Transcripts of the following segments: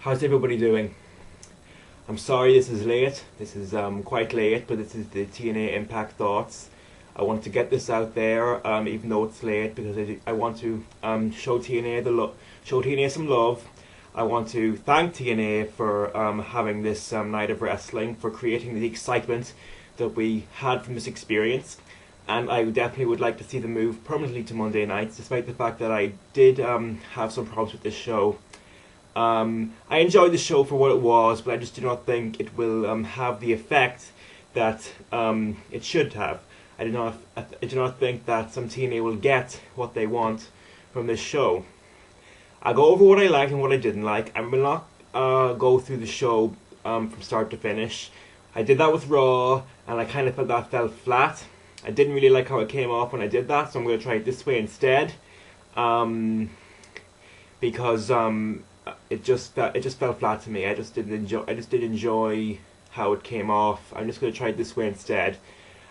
How's everybody doing? I'm sorry this is late. This is quite late, but this is the TNA Impact thoughts. I want to get this out there, even though it's late, because I want to show TNA some love. I want to thank TNA for having this night of wrestling, for creating the excitement that we had from this experience. And I definitely would like to see them move permanently to Monday nights, despite the fact that I did have some problems with this show. I enjoyed the show for what it was, but I just do not think it will have the effect that it should have. I do not think that some TNA will get what they want from this show. I'll go over what I liked and what I didn't like. I will not go through the show from start to finish. I did that with Raw, and I kind of felt that fell flat. I didn't really like how it came off when I did that, so I'm going to try it this way instead. Because it just fell flat to me. I just didn't enjoy how it came off. I'm just going to try it this way instead.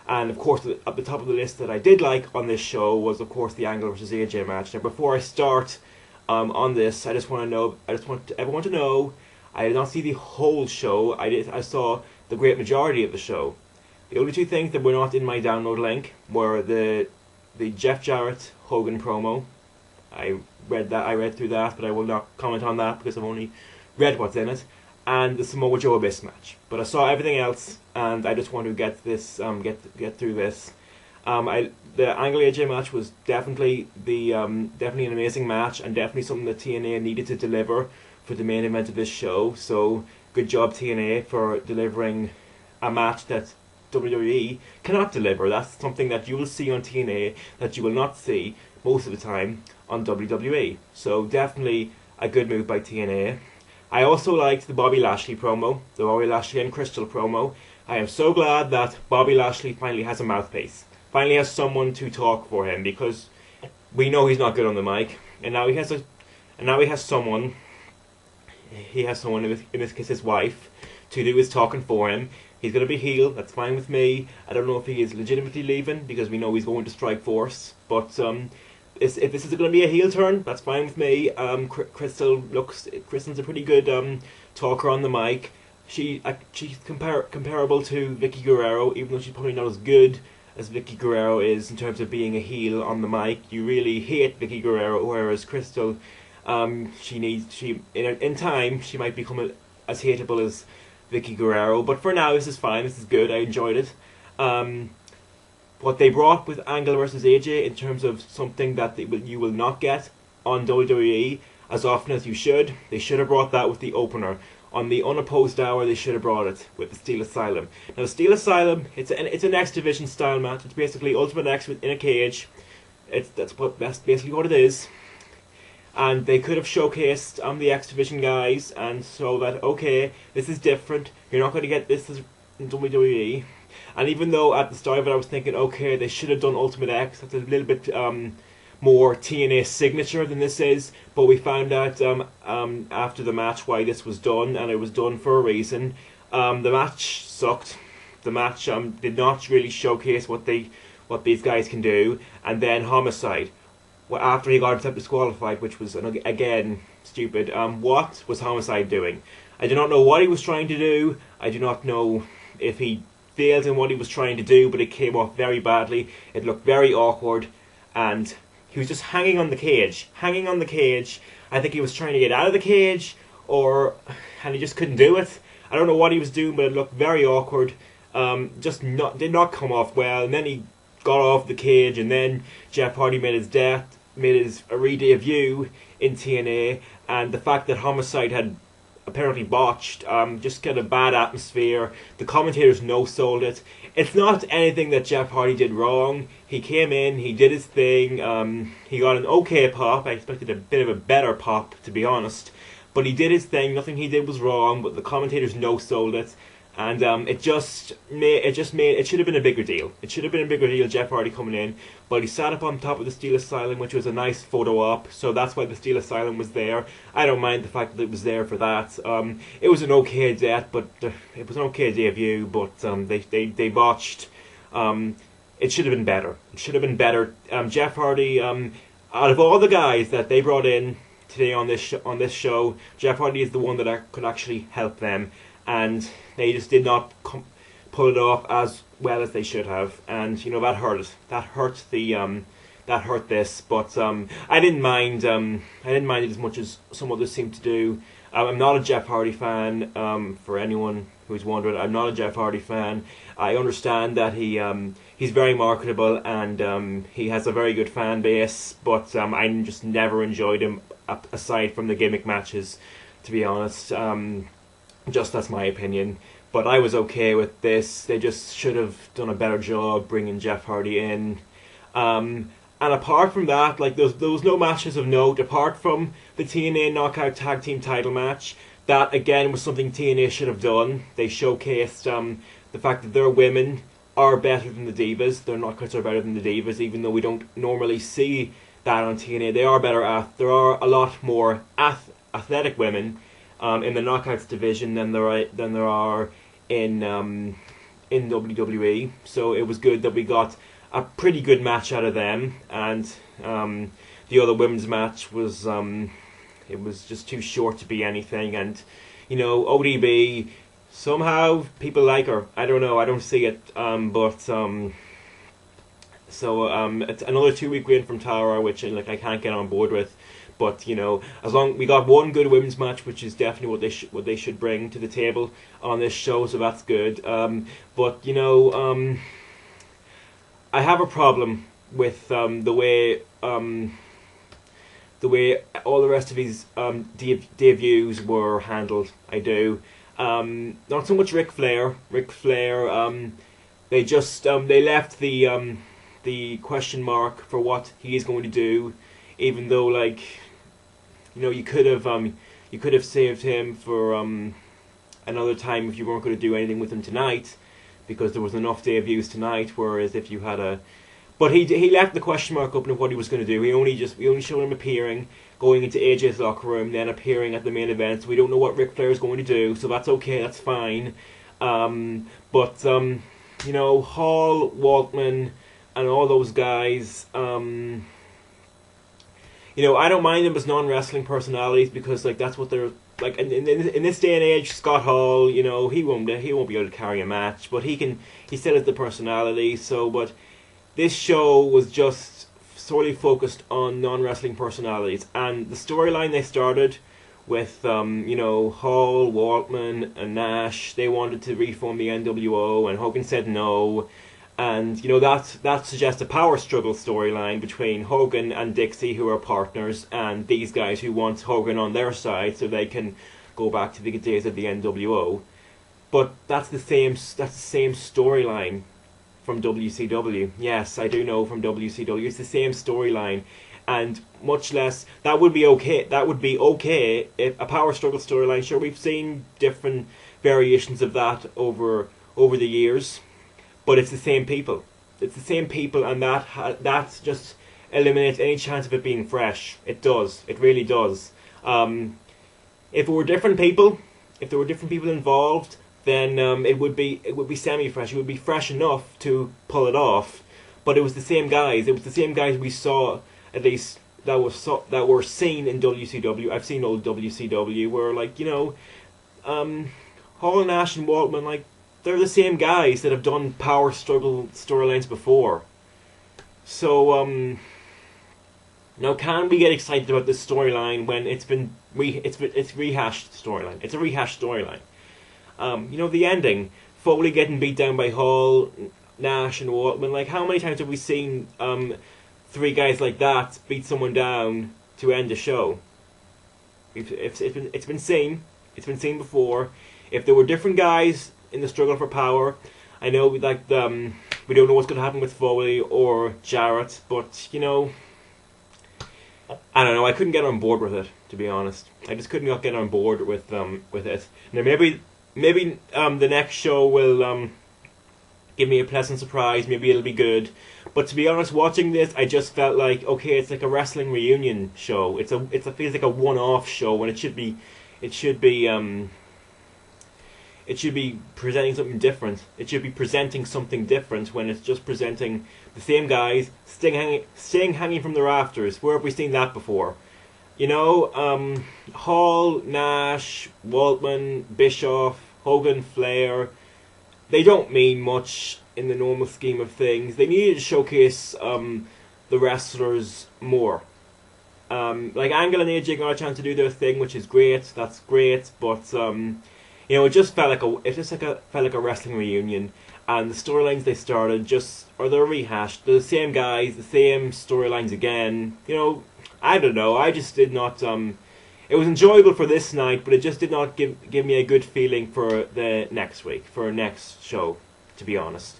And of course, at the top of the list that I did like on this show was, of course, the Angle versus AJ match. Now, before I start on this, I just want everyone to know I did not see the whole show. I saw the great majority of the show. The only two things that were not in my download link were the Jeff Jarrett Hogan promo. I read through that, but I will not comment on that because I've only read what's in it, and the Samoa Joe Abyss match. But I saw everything else, and I just want to get this, get through this. The Angle AJ match was definitely definitely an amazing match, and definitely something that TNA needed to deliver for the main event of this show. So good job TNA for delivering a match that WWE cannot deliver. That's something that you will see on TNA that you will not see most of the time on WWE. So definitely a good move by TNA. I also liked the Bobby Lashley promo, the Bobby Lashley and Crystal promo. I am so glad that Bobby Lashley finally has a mouthpiece. Finally has someone to talk for him, because we know he's not good on the mic, and now he has someone. He has someone, in this case his wife, to do his talking for him. He's going to be heel, that's fine with me. I don't know if he is legitimately leaving, because we know he's going to Strikeforce. But if this is going to be a heel turn, that's fine with me. Crystal's a pretty good talker on the mic. She's comparable to Vicky Guerrero, even though she's probably not as good as Vicky Guerrero is in terms of being a heel on the mic. You really hate Vicky Guerrero, whereas Crystal, in time she might become as hateable as Vicky Guerrero, but for now this is fine, this is good, I enjoyed it. What they brought with Angle versus AJ in terms of something that you will not get on WWE as often as you should, they should have brought that with the opener. On the unopposed hour, they should have brought it with the Steel Asylum. Now the Steel Asylum, it's an X Division style match. It's basically Ultimate X in a cage. That's basically what it is. And they could have showcased the X Division guys, and so that, okay, this is different, you're not going to get this in WWE. And even though at the start of it I was thinking, okay, they should have done Ultimate X, that's a little bit more TNA signature than this is, but we found out after the match why this was done, and it was done for a reason. The match sucked. The match did not really showcase what these guys can do. And then Homicide, after he got himself disqualified, which was again stupid. What was Homicide doing? I do not know what he was trying to do. I do not know if he failed in what he was trying to do, but it came off very badly. It looked very awkward, and he was just hanging on the cage. I think he was trying to get out of the cage, and he just couldn't do it. I don't know what he was doing, but it looked very awkward. Did not come off well. And then he got off the cage, and then Jeff Hardy made his re-debut in TNA, and the fact that Homicide had apparently botched, just kind of bad atmosphere. The commentators no-sold it. It's not anything that Jeff Hardy did wrong. He came in, he did his thing, he got an okay pop. I expected a bit of a better pop, to be honest, but he did his thing. Nothing he did was wrong, but the commentators no-sold it. And it should have been a bigger deal. It should have been a bigger deal, Jeff Hardy coming in. But he sat up on top of the Steel Asylum, which was a nice photo op. So that's why the Steel Asylum was there. I don't mind the fact that it was there for that. It was an okay death, but it was an okay debut. But they botched. It should have been better. Jeff Hardy, out of all the guys that they brought in today on this show, Jeff Hardy is the one that could actually help them, and they just did not pull it off as well as they should have, and you know that hurt. That hurt this, but I didn't mind. I didn't mind it as much as some others seem to do. I'm not a Jeff Hardy fan. For anyone who's wondering, I'm not a Jeff Hardy fan. I understand that he's very marketable and he has a very good fan base, but I just never enjoyed him aside from the gimmick matches, to be honest. Just that's my opinion. But I was okay with this. They just should have done a better job bringing Jeff Hardy in. And apart from that, like there was no matches of note apart from the TNA Knockout Tag Team title match. That again was something TNA should have done. They showcased the fact that their women are better than the Divas. Their knockouts are better than the Divas, even though we don't normally see that on TNA. They are better there are a lot more athletic women in the knockouts division than there are in WWE. So it was good that we got a pretty good match out of them, and the other women's match was it was just too short to be anything. And you know, ODB, somehow people like her. I don't know. I don't see it. It's another 2-week win from Tara, which like I can't get on board with. But you know, as long we got one good women's match, which is definitely what they should bring to the table on this show, so that's good. But you know, I have a problem with the way all the rest of his debuts were handled. I do. Not so much Ric Flair. They just they left the question mark for what he is going to do, even though like you know you could have saved him for another time if you weren't going to do anything with him tonight, because there was enough debuts tonight. Whereas if you had but he left the question mark open of what he was going to do. We only showed him appearing, going into AJ's locker room, then appearing at the main event. So we don't know what Ric Flair is going to do. So that's okay. That's fine. But you know, Hall, Waltman, and all those guys. You know, I don't mind them as non-wrestling personalities because like that's what they're like. In this day and age, Scott Hall, you know, he won't be able to carry a match, but he still has the personality. So, but this show was just solely focused on non-wrestling personalities, and the storyline they started with, you know, Hall, Waltman, and Nash. They wanted to reform the NWO, and Hogan said no. And you know that suggests a power struggle storyline between Hogan and Dixie, who are partners, and these guys who want Hogan on their side so they can go back to the good days of the NWO. But that's the same storyline from WCW. Yes, I do know from WCW. It's the same storyline, and much less that would be okay. That would be okay if a power struggle storyline. Sure, we've seen different variations of that over the years. But it's the same people. It's the same people, and that just eliminates any chance of it being fresh. It does. It really does. If it were different people, if there were different people involved, then it would be semi-fresh. It would be fresh enough to pull it off. But it was the same guys. It was the same guys we saw, at least that were seen in WCW. I've seen old WCW where, like, you know, Hall, Nash, and Waltman, like, they're the same guys that have done power struggle storylines before. So, now can we get excited about this storyline when it's rehashed storyline? It's a rehashed storyline. You know, the ending, Foley getting beat down by Hall, Nash, and Waltman. Like, how many times have we seen three guys like that beat someone down to end the show? It's been seen. It's been seen before. If there were different guys in the struggle for power, I know like we don't know what's going to happen with Foley or Jarrett, but you know, I don't know. I couldn't get on board with it, to be honest. I just could not get on board with it. Now maybe the next show will give me a pleasant surprise. Maybe it'll be good. But to be honest, watching this, I just felt like, okay, it's like a wrestling reunion show. It feels like a one-off show when it should be presenting something different. It should be presenting something different when it's just presenting the same guys staying hanging from the rafters. Where have we seen that before? You know, Hall, Nash, Waltman, Bischoff, Hogan, Flair, they don't mean much in the normal scheme of things. They needed to showcase the wrestlers more. Like Angle and AJ got a chance to do their thing, which is great. That's great, but you know, it just felt like a wrestling reunion, and the storylines they started they're rehashed. They're the same guys, the same storylines again. You know, I don't know. I just did not. It was enjoyable for this night, but it just did not give me a good feeling for the next week, for next show, to be honest.